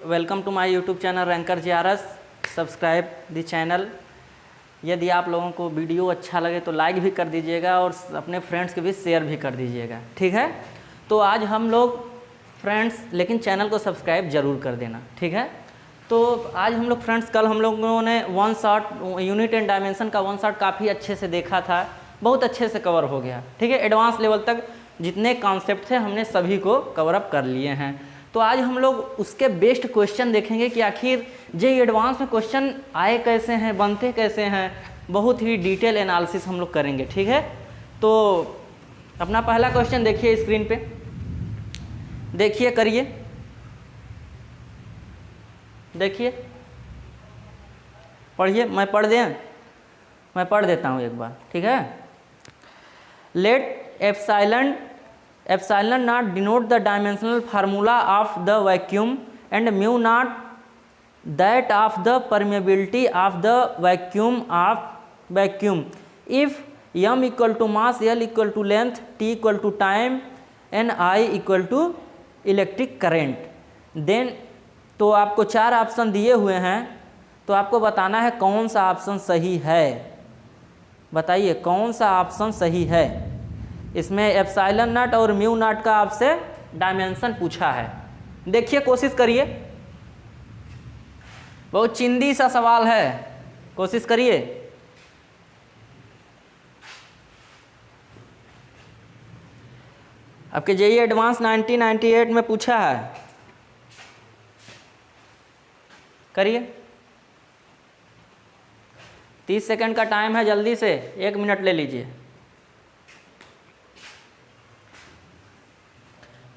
Welcome to my YouTube channel ranker JRS। Subscribe the channel. यदि आप लोगों को वीडियो अच्छा लगे तो लाइक भी कर दीजिएगा और अपने फ्रेंड्स के भी शेयर भी कर दीजिएगा, ठीक है। तो आज हम लोग फ्रेंड्स, लेकिन चैनल को सब्सक्राइब ज़रूर कर देना, ठीक है। तो आज हम लोग फ्रेंड्स, कल हम लोगों ने one shot unit and dimension का वन शॉट काफ़ी अच्छे से देखा था, बहुत अच्छे से कवर हो गया, ठीक है। एडवांस लेवल तक जितने कॉन्सेप्ट थे हमने सभी को कवर अप कर लिए हैं। तो आज हम लोग उसके बेस्ट क्वेश्चन देखेंगे कि आखिर जे एडवांस में क्वेश्चन आए कैसे हैं, बनते कैसे हैं, बहुत ही डिटेल एनालिसिस हम लोग करेंगे, ठीक है। तो अपना पहला क्वेश्चन देखिए स्क्रीन पे, देखिए, करिए, देखिए, पढ़िए। मैं पढ़ देता हूँ एक बार, ठीक है। Let epsilon not denote the dimensional formula of the vacuum and mu not that of the permeability of the vacuum if m equal to mass, l equal to length, t equal to time and I equal to electric current. Then तो आपको 4 option दिए हुए हैं, तो आपको बताना है कौन सा ऑप्शन सही है। बताइए कौन सा ऑप्शन सही है। इसमें एप्सिलॉन नॉट और म्यू नॉट का आपसे डायमेंशन पूछा है। देखिए, कोशिश करिए, बहुत चिंदी सा सवाल है, कोशिश करिए। आपके जेईई एडवांस 1998 में पूछा है, करिए। 30 सेकंड का टाइम है, जल्दी से 1 मिनट ले लीजिए।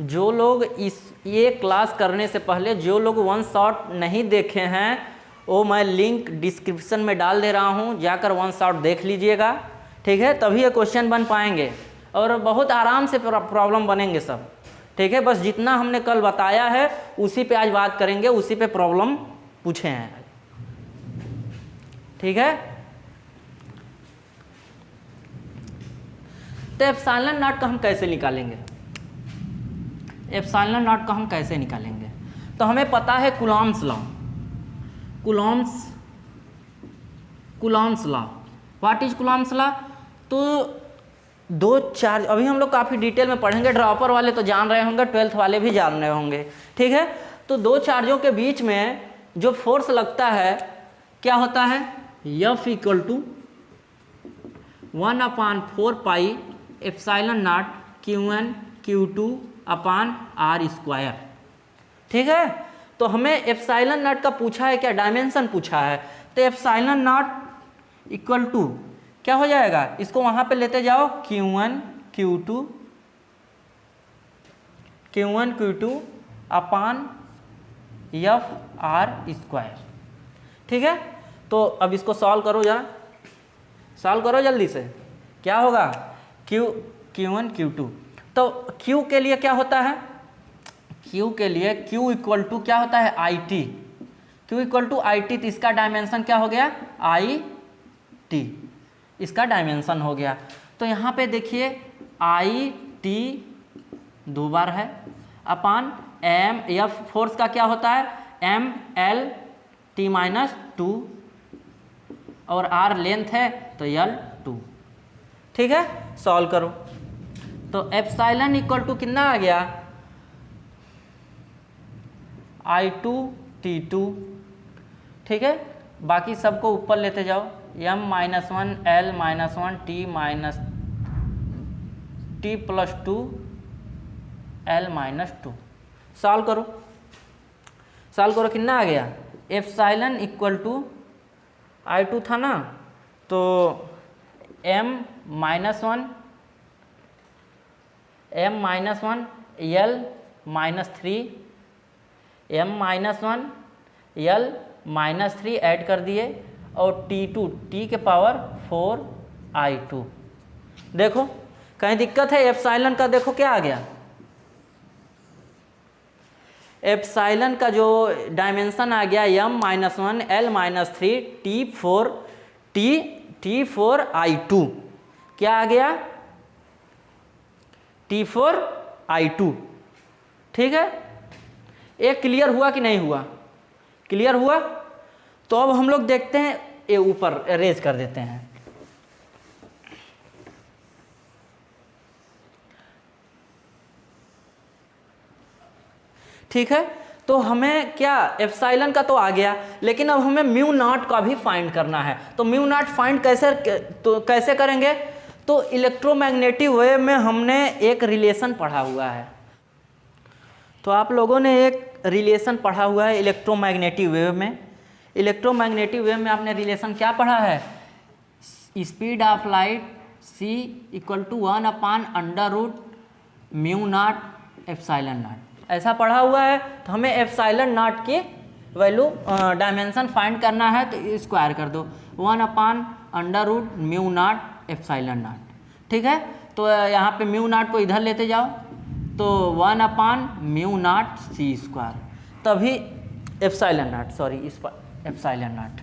जो लोग ये क्लास करने से पहले जो लोग वन शॉट नहीं देखे हैं, वो मैं लिंक डिस्क्रिप्शन में डाल दे रहा हूँ, जाकर वन शॉट देख लीजिएगा, ठीक है। तभी ये क्वेश्चन बन पाएंगे और बहुत आराम से प्रॉब्लम बनेंगे सब, ठीक है। बस जितना हमने कल बताया है उसी पे आज बात करेंगे, उसी पे प्रॉब्लम पूछे हैं, ठीक है। तो एप्सिलॉन नॉट का हम कैसे निकालेंगे? एप्सिलॉन नॉट का हम कैसे निकालेंगे? तो हमें पता है Coulomb's law. Coulomb's law, what is Coulomb's law? तो दो चार्ज, अभी हम लोग काफ़ी डिटेल में पढ़ेंगे, ड्रॉपर वाले तो जान रहे होंगे, 12th वाले भी जान रहे होंगे, ठीक है। तो दो चार्जों के बीच में जो फोर्स लगता है क्या होता है? F equal to 1/4 pi epsilon not Q1 Q2 upon R square, ठीक है। तो हमें एप्सिलॉन नॉट का पूछा है, क्या डायमेंशन पूछा है। तो एप्सिलॉन नॉट इक्वल टू क्या हो जाएगा? इसको वहां पे लेते जाओ, Q1 Q2 अपान F R स्क्वायर, ठीक है। तो अब इसको सॉल्व करो, जरा सॉल्व करो जल्दी से। क्या होगा? Q1 Q2। तो Q के लिए क्या होता है? Q के लिए Q इक्वल टू क्या होता है? IT। Q equal to IT, तो इसका डायमेंशन क्या हो गया? IT, इसका डायमेंशन हो गया। तो यहाँ पे देखिए IT 2 बार है अपान M, F फोर्स का क्या होता है? ML-T-2 और R लेंथ है तो L2, ठीक है। सॉल्व करो तो एप्सिलॉन इक्वल टू कितना आ गया? I2 T2, ठीक है। बाकी सबको ऊपर लेते जाओ, M-1 L-1 T+2 L-2। Solve करो कितना आ गया? एप्सिलॉन इक्वल टू I2 था ना, तो M-1 L-3 ऐड कर दिए और T2 T के पावर 4 I2। देखो कहीं दिक्कत है? एप्सिलॉन का देखो क्या आ गया? एप्सिलॉन का जो डायमेंशन आ गया M-1 L-3 T4 I2, क्या आ गया? T4 I2, ठीक है। एक क्लियर हुआ कि नहीं हुआ? क्लियर हुआ? तो अब हम लोग देखते हैं, ये ऊपर रेज कर देते हैं। ठीक है, तो हमें क्या एप्सिलॉन का तो आ गया, लेकिन अब हमें म्यू नॉट का भी फाइंड करना है। तो म्यू नॉट फाइंड कैसे करेंगे? तो इलेक्ट्रोमैग्नेटिक वेव में हमने एक रिलेशन पढ़ा हुआ है। तो आप लोगों ने एक रिलेशन पढ़ा हुआ है इलेक्ट्रोमैग्नेटिक वेव में। इलेक्ट्रोमैग्नेटिक वेव में आपने रिलेशन क्या पढ़ा है? Speed of light c = 1/√μ0 epsilon nought, ऐसा पढ़ा हुआ है। तो हमें एप्सिलॉन नॉट की वैल्यू डायमेंशन फाइंड करना है, तो स्क्वायर कर दो 1/√μ0 एप्सिलॉन नॉट। ठीक है, तो यहाँ पे म्यू नॉट को इधर लेते जाओ, तो 1/μ0 c², तभी एप्सिलॉन नॉट, सॉरी इस पर एप्सिलॉन नॉट।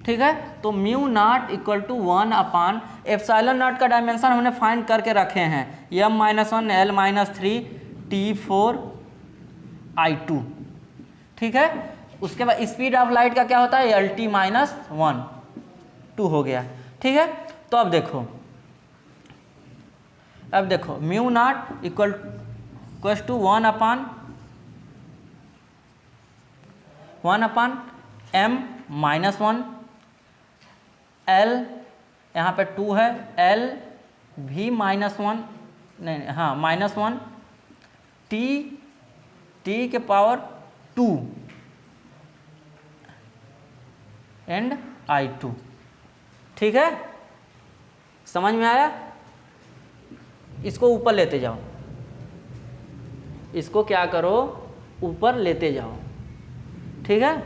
ठीक है, तो म्यू नॉट = 1/, एप्सिलॉन नॉट का डायमेंशन हमने फाइंड करके रखे हैं, m-1 l-3 t4 I2। ठीक है, उसके बाद स्पीड ऑफ लाइट का क्या होता है? LT-1 2 हो गया। ठीक है, तो अब देखो म्यू नॉट = 1/m-1 l, यहाँ पे 2 है, l v -1 नहीं, हाँ -1 t के पावर 2 एंड I2। ठीक है, समझ में आया? इसको ऊपर लेते जाओ, इसको क्या करो, ऊपर लेते जाओ। ठीक है,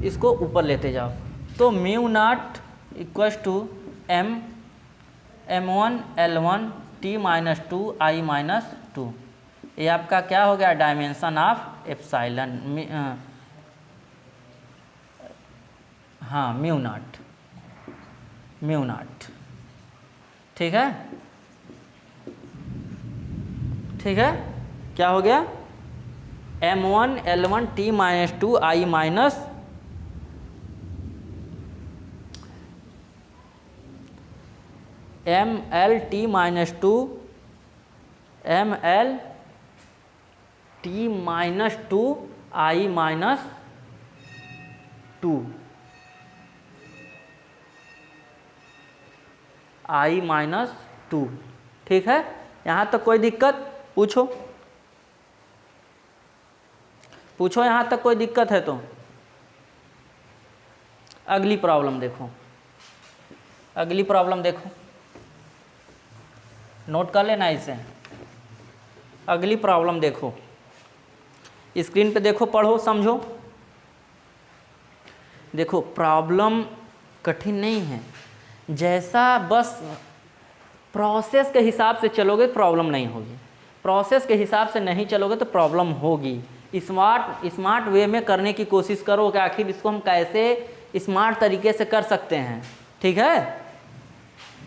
इसको ऊपर लेते जाओ, तो mu naught = m-1 l-1 t-2 I-2। ये आपका क्या हो गया? डायमेंशन ऑफ एप्सिलॉन, हाँ म्यू नॉट। ठीक है, ठीक है, क्या हो गया? m-1 l-1 t-2 I- ml-t-2 ml-t-2 I-2। ठीक है, यहाँ तक कोई दिक्कत? पूछो यहाँ तक कोई दिक्कत है तो। अगली प्रॉब्लम देखो, नोट कर लेना इसे। अगली प्रॉब्लम देखो, स्क्रीन पे देखो, पढ़ो, समझो। देखो प्रॉब्लम कठिन नहीं है, जैसा बस प्रोसेस के हिसाब से चलोगे प्रॉब्लम नहीं होगी, प्रोसेस के हिसाब से नहीं चलोगे तो प्रॉब्लम होगी। स्मार्ट वे में करने की कोशिश करो कि आखिर इसको हम कैसे स्मार्ट तरीके से कर सकते हैं। ठीक है,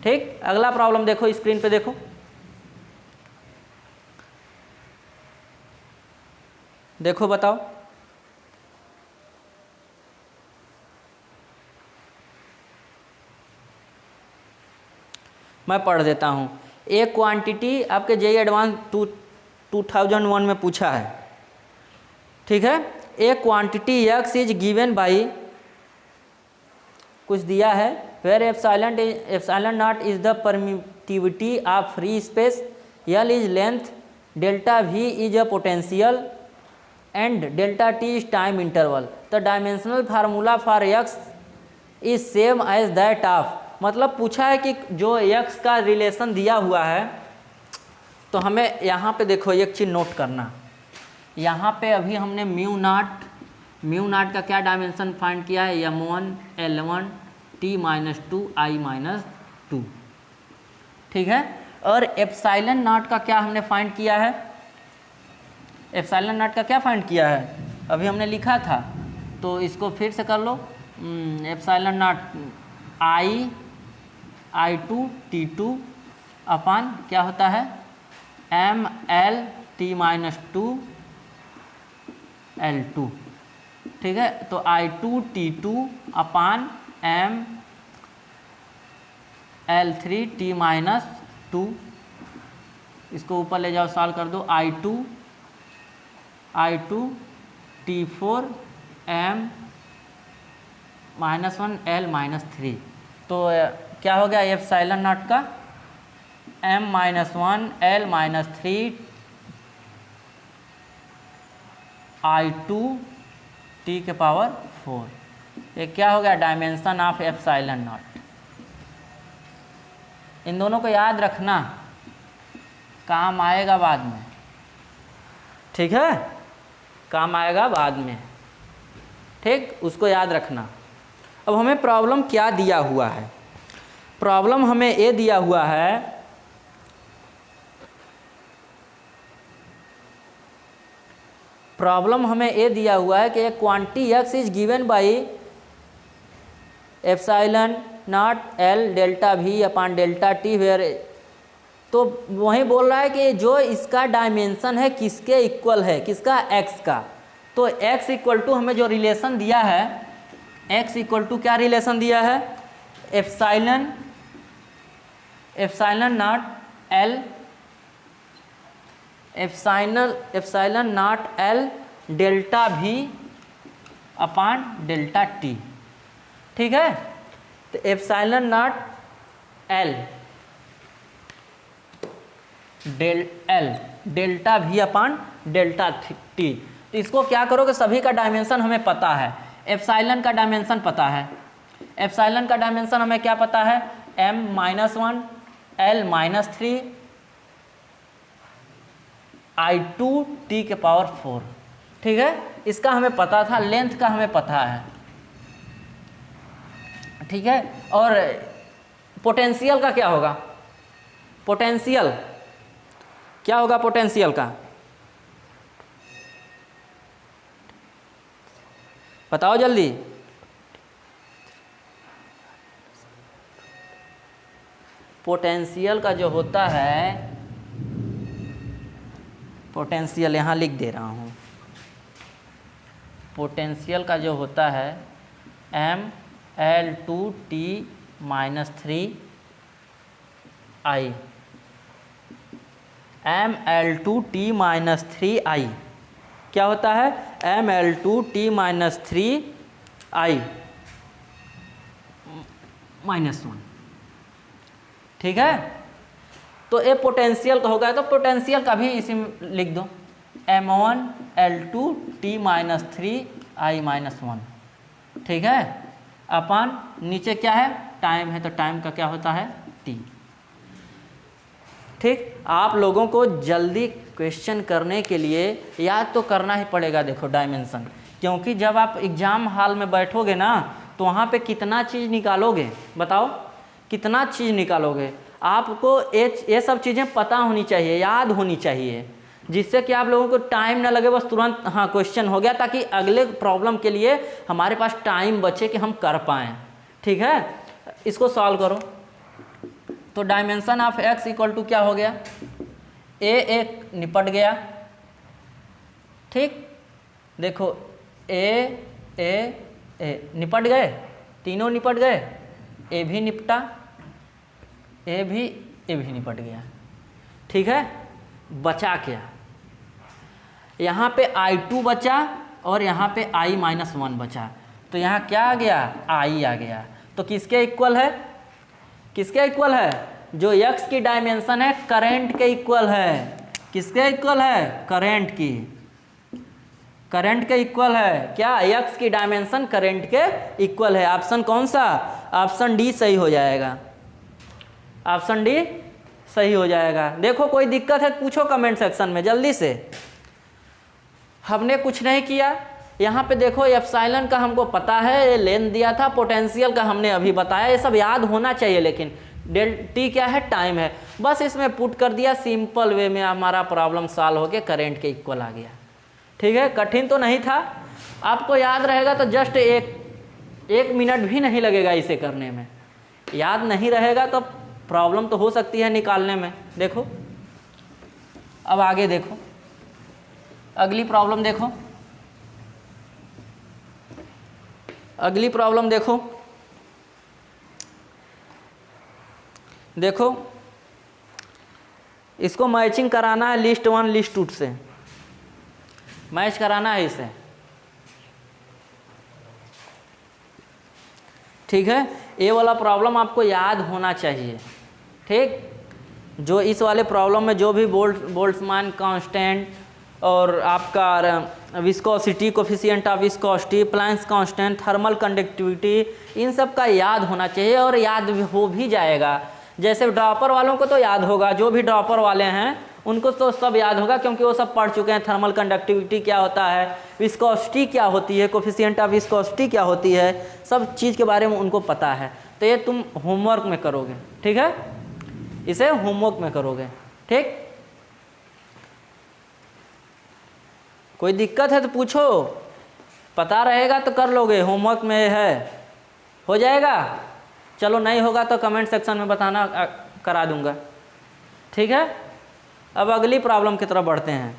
ठीक। अगला प्रॉब्लम देखो, स्क्रीन पे देखो, बताओ। मैं पढ़ देता हूँ। एक क्वांटिटी आपके जेईई एडवांस 2001 में पूछा है। ठीक है, एक quantity x is given by, कुछ दिया है, where epsilon not is the permittivity of free space, l is length, delta v is a potential and delta t is time interval. The dimensional formula for x is same as that of, मतलब पूछा है कि जो x का relation दिया हुआ है, तो हमें यहाँ पे देखो एक चीज़ नोट करना। यहाँ पे अभी हमने म्यू नॉट का क्या डायमेंशन फाइंड किया है? m1 l1 t-2 I-2। ठीक है, और एप्सिलॉन नॉट का क्या हमने फाइंड किया है? एप्सिलॉन नॉट का क्या फाइंड किया है? अभी हमने लिखा था, तो इसको फिर से कर लो। एप्सिलॉन नॉट I2 t2 अपान क्या होता है? ml t-2 l2। ठीक है। तो I2T2 अपान M L3T-2, इसको ऊपर ले जाओ, सॉल्व कर दो। I2T4 M -1 L-3, तो क्या हो गया एप्सिलॉन नॉट का M-1 L-3 I2T⁴। ये क्या हो गया डायमेंशन ऑफ एप्सिलॉन नॉट। इन दोनों को याद रखना, काम आएगा बाद में, ठीक है, काम आएगा बाद में, ठीक, उसको याद रखना। अब हमें प्रॉब्लम क्या दिया हुआ है? प्रॉब्लम हमें ये दिया हुआ है, प्रॉब्लम हमें ये दिया हुआ है कि एक quantity x is given by epsilon not L delta V upon delta T, where, तो वही बोल रहा है कि जो इसका डायमेंशन है किसके इक्वल है, किसका, x का। तो x इक्वल टू हमें जो रिलेशन दिया है, x इक्वल टू क्या रिलेशन दिया है, epsilon not L, epsilon not L delta V upon delta T, ठीक है। तो epsilon not L delta V upon delta T। तो इसको क्या करोगे, सभी का डायमेंशन हमें पता है, एप्सिलॉन का डायमेंशन पता है, एप्सिलॉन का डायमेंशन हमें क्या पता है, M-1 L-3 I2T⁴, ठीक है। इसका हमें पता था, लेंथ का हमें पता है, ठीक है। और पोटेंशियल का क्या होगा, पोटेंशियल क्या होगा, पोटेंशियल का बताओ जल्दी। पोटेंशियल का जो होता है, पोटेंशियल यहाँ लिख दे रहा हूँ, पोटेंशियल का जो होता है ML2T-3I, ML2T-3I क्या होता है, ML2T-3I -1, ठीक है। तो ये पोटेंशियल का होगा, तो पोटेंशियल का भी इसी में लिख दो, M1 L2T-3I -1, ठीक है, अपन नीचे क्या है, टाइम है, तो टाइम का क्या होता है, T, ठीक। आप लोगों को जल्दी क्वेश्चन करने के लिए याद तो करना ही पड़ेगा, देखो डायमेंशन, क्योंकि जब आप एग्ज़ाम हॉल में बैठोगे ना, तो वहाँ पे कितना चीज़ निकालोगे, बताओ कितना चीज़ निकालोगे। आपको ये सब चीज़ें पता होनी चाहिए, याद होनी चाहिए, जिससे कि आप लोगों को टाइम ना लगे, बस तुरंत हाँ क्वेश्चन हो गया, ताकि अगले प्रॉब्लम के लिए हमारे पास टाइम बचे कि हम कर पाएँ, ठीक है। इसको सॉल्व करो, तो dimension of x equal to क्या हो गया, एक निपट गया, ठीक, देखो ए निपट गए, तीनों निपट गए, ए भी निपटा, ए भी निपट गया, ठीक है। बचा क्या, यहाँ पे I2 बचा और यहाँ पे I-1 बचा, तो यहाँ क्या आ गया, I आ गया। तो किसके इक्वल है, किसके इक्वल है, जो x की डायमेंशन है करंट के इक्वल है, किसके इक्वल है, करंट की, करंट के इक्वल है, क्या, x की डायमेंशन करंट के इक्वल है। ऑप्शन कौन सा, ऑप्शन डी सही हो जाएगा, ऑप्शन डी सही हो जाएगा। देखो कोई दिक्कत है पूछो कमेंट सेक्शन में जल्दी से। हमने कुछ नहीं किया, यहाँ पे देखो एप्सिलॉन का हमको पता है, ये लेंथ दिया था, पोटेंशियल का हमने अभी बताया, ये सब याद होना चाहिए, लेकिन डेल टी क्या है, टाइम है, बस इसमें पुट कर दिया, सिंपल वे में हमारा प्रॉब्लम सॉल्व होके करंट के इक्वल आ गया, ठीक है। कठिन तो नहीं था, आपको याद रहेगा तो जस्ट एक मिनट भी नहीं लगेगा इसे करने में, याद नहीं रहेगा तो प्रॉब्लम तो हो सकती है निकालने में। देखो अब आगे देखो, अगली प्रॉब्लम देखो, अगली प्रॉब्लम देखो, देखो इसको मैचिंग कराना है लिस्ट 1 लिस्ट 2 से, मैच कराना है इसे, ठीक है। ये वाला प्रॉब्लम आपको याद होना चाहिए, ठीक। जो इस वाले प्रॉब्लम में जो भी बोल्ट्जमान कांस्टेंट और आपका viscosity, coefficient of viscosity, Planck's constant, thermal conductivity, इन सब का याद होना चाहिए और याद हो भी जाएगा। जैसे ड्रॉपर वालों को तो याद होगा, जो भी ड्रॉपर वाले हैं उनको तो सब याद होगा क्योंकि वो सब पढ़ चुके हैं। थर्मल कंडक्टिविटी क्या होता है, विस्कोसिटी क्या होती है, कोफिशिएंट ऑफ विस्कोसिटी क्या होती है, सब चीज़ के बारे में उनको पता है। तो ये तुम होमवर्क में करोगे, ठीक है, इसे होमवर्क में करोगे, ठीक। कोई दिक्कत है तो पूछो, पता रहेगा तो कर लोगे, होमवर्क में है, हो जाएगा। चलो नहीं होगा तो कमेंट सेक्शन में बताना, करा दूंगा, ठीक है। अब अगली प्रॉब्लम की तरफ बढ़ते हैं।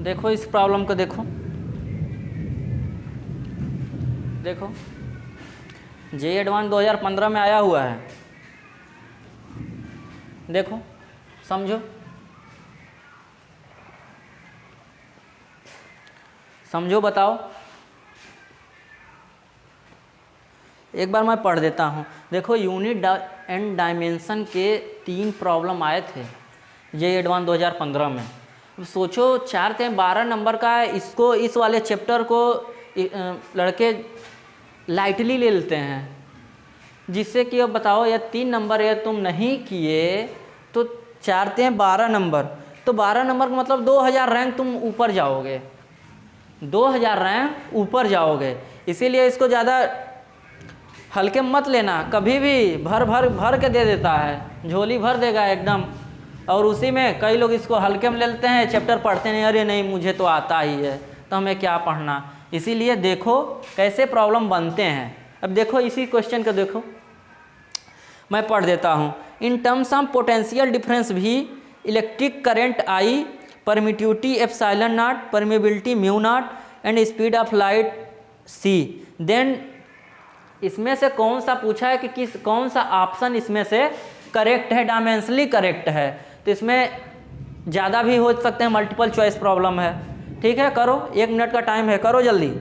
देखो इस प्रॉब्लम को देखो, देखो जेईई एडवांस 2015 में आया हुआ है, देखो समझो, समझो बताओ। एक बार मैं पढ़ देता हूँ। देखो यूनिट एंड डायमेंशन के 3 प्रॉब्लम आए थे जेईई एडवांस 2015 में। अब सोचो 4 से 12 नंबर का है, इसको इस वाले चैप्टर को लड़के लाइटली ले लेते हैं, जिससे कि अब बताओ या 3 नंबर या तुम नहीं किए तो 4 से 12 नंबर, तो 12 नंबर का मतलब 2000 रैंक तुम ऊपर जाओगे, 2000 रैंक ऊपर जाओगे। इसीलिए इसको ज़्यादा हल्के मत लेना, कभी भी भर के दे देता है, झोली भर देगा एकदम। और उसी में कई लोग इसको हल्के में ले लेते हैं, चैप्टर पढ़ते नहीं, अरे नहीं मुझे तो आता ही है तो हमें क्या पढ़ना। इसीलिए देखो कैसे प्रॉब्लम बनते हैं। अब देखो इसी क्वेश्चन को देखो, मैं पढ़ देता हूँ। In terms of potential difference भी, electric current I, permittivity epsilon nought, permeability mu nought and speed of light c, then इसमें से कौन सा पूछा है कि कौन सा ऑप्शन इसमें से करेक्ट है, डायमेंशनली करेक्ट है। तो इसमें ज़्यादा भी हो सकते हैं, मल्टीपल चॉइस प्रॉब्लम है, ठीक है। करो, 1 मिनट का टाइम है, करो जल्दी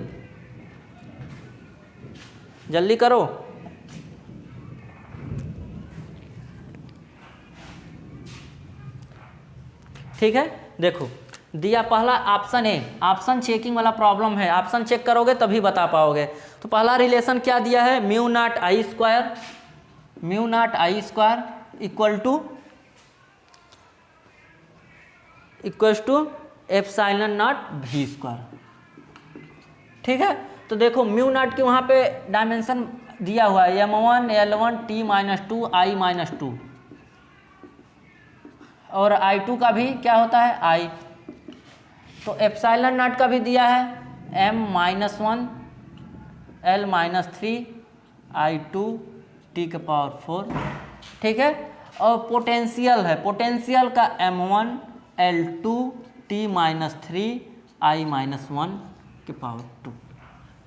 जल्दी करो। ठीक है, देखो दिया पहला ऑप्शन ए, ऑप्शन चेकिंग वाला प्रॉब्लम है, ऑप्शन चेक करोगे तभी बता पाओगे। तो पहला रिलेशन क्या दिया है, mu not I square, mu not I square equal to epsilon not V square, ठीक है। तो देखो म्यू नॉट की वहाँ पे डायमेंशन दिया हुआ है m1 L1 T-2 I-2, और I2 का भी क्या होता है I। तो एप्सिलॉन नॉट का भी दिया है m-1 L-3 I2 T⁴, ठीक है। और पोटेंशियल है, पोटेंशियल का m1 L2 T-3 I-1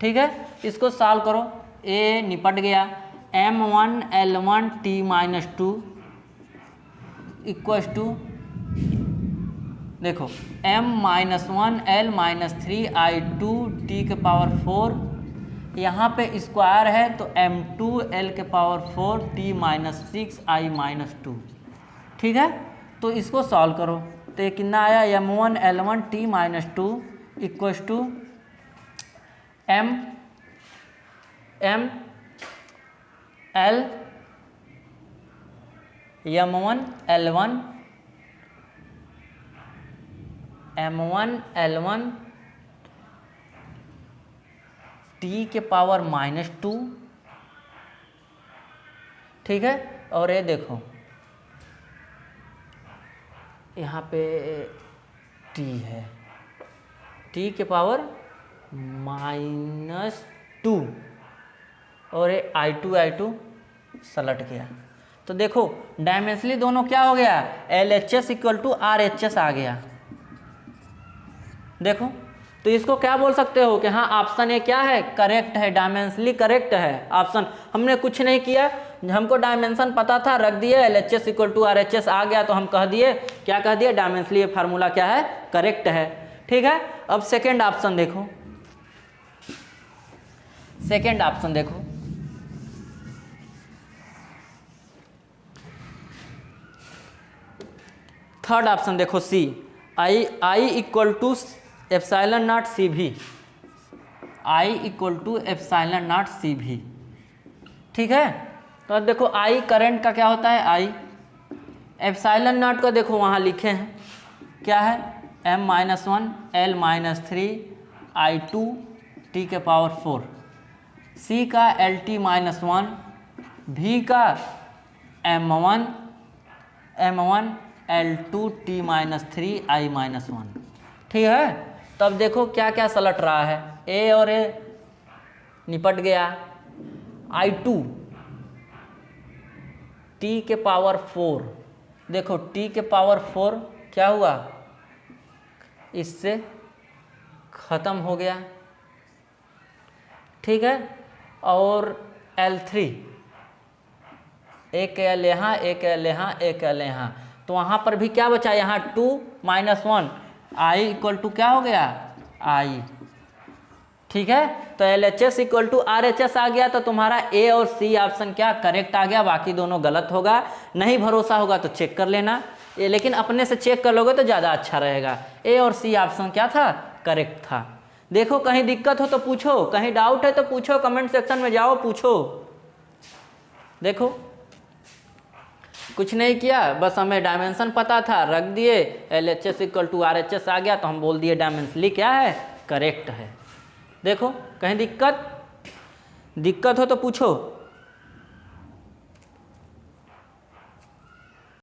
ठीक है। इसको सॉल्व करो, ए निपट गया, m1 L1 T-2 equals to, देखो m-1 L-3 I2 T⁴, यहाँ पे स्क्वायर है तो m2 L⁴ T-6 I-2, ठीक है। तो इसको सॉल्व करो तो ये कितना आया, m1 L1 T-2 equals to m L m1 L1 T⁻², ठीक है। और ये देखो यहाँ पे T है, T⁻² और ये I2 सलट गया। तो देखो डायमेंशनली दोनों क्या हो गया, LHS इक्वल टू RHS आ गया। देखो तो इसको क्या बोल सकते हो कि हाँ ऑप्शन ए क्या है, करेक्ट है, डायमेंशनली करेक्ट है ऑप्शन। हमने कुछ नहीं किया, हमको डायमेंशन पता था, रख दिए LHS इक्वल टू RHS आ गया तो हम कह दिए, क्या कह दिए, डायमेंशनली ये फार्मूला क्या है, करेक्ट है। ठीक है, अब सेकेंड ऑप्शन देखो, सेकेंड ऑप्शन देखो, थर्ड ऑप्शन देखो सी, I equal to epsilon not सी भी, I equal to epsilon not सी भी। ठीक है, तो अब देखो आई करंट का क्या होता है, आई, एप्सिलॉन नॉट को देखो वहाँ लिखे हैं क्या है, m-1 L-3 I2 t के पावर 4, C का LT-1, V का m1 L2 t-3 I-1। ठीक है, तब देखो क्या क्या सलट रहा है, ए और ए निपट गया, I2 t के पावर 4, देखो t के पावर 4 क्या हुआ, इससे ख़त्म हो गया। ठीक है, और L3, एक L यहाँ, एक L यहाँ, एक L यहाँ, तो वहाँ पर भी क्या बचा, यहाँ 2 - 1 I इक्वल टू क्या हो गया, I। ठीक है, तो LHS इक्वल टू RHS आ गया, तो तुम्हारा ए और सी ऑप्शन क्या करेक्ट आ गया, बाकी दोनों गलत होगा। नहीं भरोसा होगा तो चेक कर लेना, लेकिन अपने से चेक कर लोगे तो ज़्यादा अच्छा रहेगा। ए और सी ऑप्शन क्या था, करेक्ट था। देखो कहीं दिक्कत हो तो पूछो, कहीं डाउट है तो पूछो, कमेंट सेक्शन में जाओ पूछो। देखो कुछ नहीं किया, बस हमें डायमेंशन पता था, रख दिए, LHS इक्वल टू RHS आ गया तो हम बोल दिए डायमेंशनली क्या है, करेक्ट है। देखो कहीं दिक्कत हो तो पूछो।